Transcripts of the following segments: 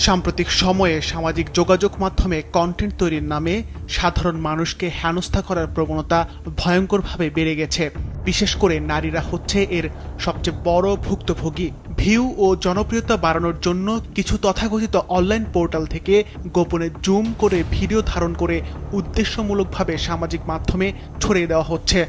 সাম্প্রতিক সময়ে সামাজিক যোগাযোগ মাধ্যমে কন্টেন্ট তৈরির নামে সাধারণ মানুষকে হেনস্থা করার প্রবণতা ভয়ঙ্করভাবে বেড়ে গেছে। বিশেষ করে নারীরা হচ্ছে এর সবচেয়ে বড় ভুক্তভোগী। ভিউ ও জনপ্রিয়তা বাড়ানোর জন্য কিছু তথাকথিত অনলাইন পোর্টাল থেকে গোপনে জুম করে ভিডিও ধারণ করে উদ্দেশ্যমূলকভাবে সামাজিক মাধ্যমে ছড়িয়ে দেওয়া হচ্ছে।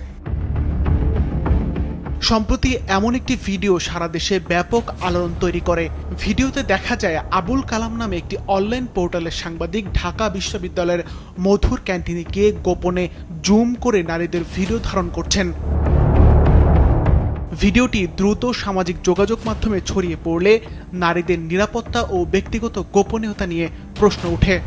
সম্প্রতি এমন একটি ভিডিও সারা দেশে ব্যাপক আলোড়ন তৈরি করে। ভিডিওতে দেখা যায় আবুল কালাম নামে একটি অনলাইন পোর্টালের সাংবাদিক ঢাকা বিশ্ববিদ্যালয়ের মধুর ক্যান্টিনে গিয়ে গোপনে জুম করে নারীদের ভিডিও ধারণ করছেন। ভিডিওটি দ্রুত সামাজিক যোগাযোগ মাধ্যমে ছড়িয়ে পড়লে নারীদের নিরাপত্তা ও ব্যক্তিগত গোপনীয়তা নিয়ে প্রশ্ন ওঠে।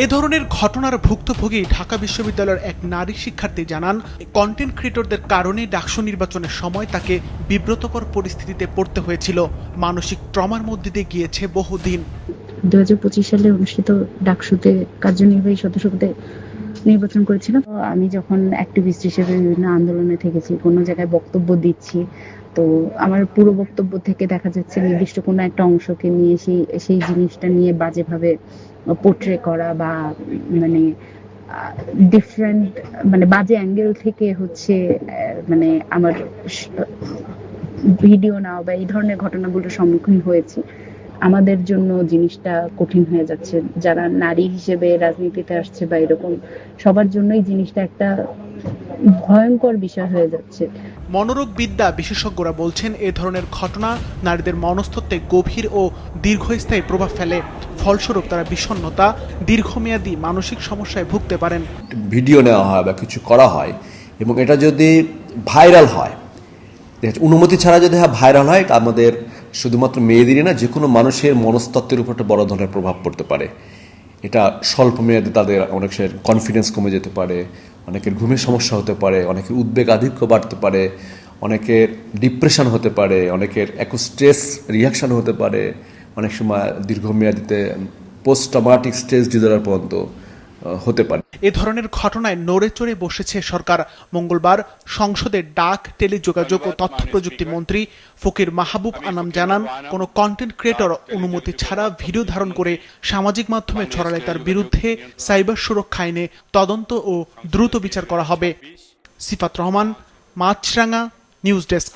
এ ধরনের ঘটনার ভুক্তভোগী ঢাকা বিশ্ববিদ্যালয়ের এক নারী শিক্ষার্থী জানান, কন্টেন্ট ক্রিয়েটরদের কারণে ডাকসু নির্বাচনের সময় তাকে বিব্রতকর পরিস্থিতিতে পড়তে হয়েছিল। মানসিক ট্রমার মধ্যে দিয়ে গিয়েছে বহুদিন। 2025 সালে অনুষ্ঠিত ডাকসুতে কার্যনির্বাহী সদস্য পদে নির্বাচন করেছিলাম। আমি যখন অ্যাক্টিভিস্ট হিসেবে বিভিন্ন আন্দোলনে থেকেছি, কোনো জায়গায় বক্তব্য দিচ্ছি, তো আমার পুরো বক্তব্য থেকে দেখা যাচ্ছে নির্দিষ্ট কোনো একটা অংশকে নিয়ে সেই জিনিসটা নিয়ে বাজেভাবে পোর্ট্রে করা বা মানে ডিফারেন্ট মানে বাজে অ্যাঙ্গেল থেকে হচ্ছে মানে আমার ভিডিও নাও বা এই ধরনের ঘটনাগুলোর সম্মুখীন হয়েছি। আমাদের জন্য জিনিসটা কঠিন হয়ে যাচ্ছে, যারা নারী হিসেবে রাজনীতিতে আসছে বা এরকম সবার জন্যই জিনিসটা একটা ভয়ঙ্কর বিষয় হয়ে যাচ্ছে। মনোরোগ বিদ্যা বিশেষজ্ঞরা বলছেন, এ ধরনের ঘটনা নারীদের মনস্তত্ত্বে গভীর ও দীর্ঘস্থায়ী প্রভাব ফেলে। ফলস্বরূপ তারা বিষণ্ণতা, দীর্ঘমেয়াদী মানসিক সমস্যায় ভুগতে পারেন। ভিডিও নেওয়া হয় বা কিছু করা হয় এবং এটা যদি ভাইরাল হয়, অনুমতি ছাড়া যদি ভাইরাল হয়, তা আমাদের শুধুমাত্র মেয়েদেরই না, যে কোনো মানুষের মনস্তত্ত্বের উপর একটা বড় ধরনের প্রভাব পড়তে পারে। এটা স্বল্প মেয়াদে তাদের অনেকের কনফিডেন্স কমে যেতে পারে, অনেকের ঘুমের সমস্যা হতে পারে, অনেকের উদ্বেগ আধিক্য বাড়তে পারে, অনেকের ডিপ্রেশন হতে পারে, অনেকের স্ট্রেস রিয়াকশান হতে পারে, অনেক সময় দীর্ঘমেয়াদীতে পোস্ট ট্রমাটিক স্ট্রেস ডিসঅর্ডার পর্যন্ত হতে পারে। এ ধরনের ঘটনায় নড়ে চড়ে বসেছে সরকার। মঙ্গলবার সংসদে ডাক, টেলিযোগাযোগ ও তথ্য প্রযুক্তি মন্ত্রী ফকির মাহবুব আনাম জানান, কোনো কন্টেন্ট ক্রিয়েটর অনুমতি ছাড়া ভিডিও ধারণ করে সামাজিক মাধ্যমে ছড়ালে তার বিরুদ্ধে সাইবার সুরক্ষা আইনে তদন্ত ও দ্রুত বিচার করা হবে। সিফাত রহমান, মাছরাঙা, নিউজ ডেস্ক।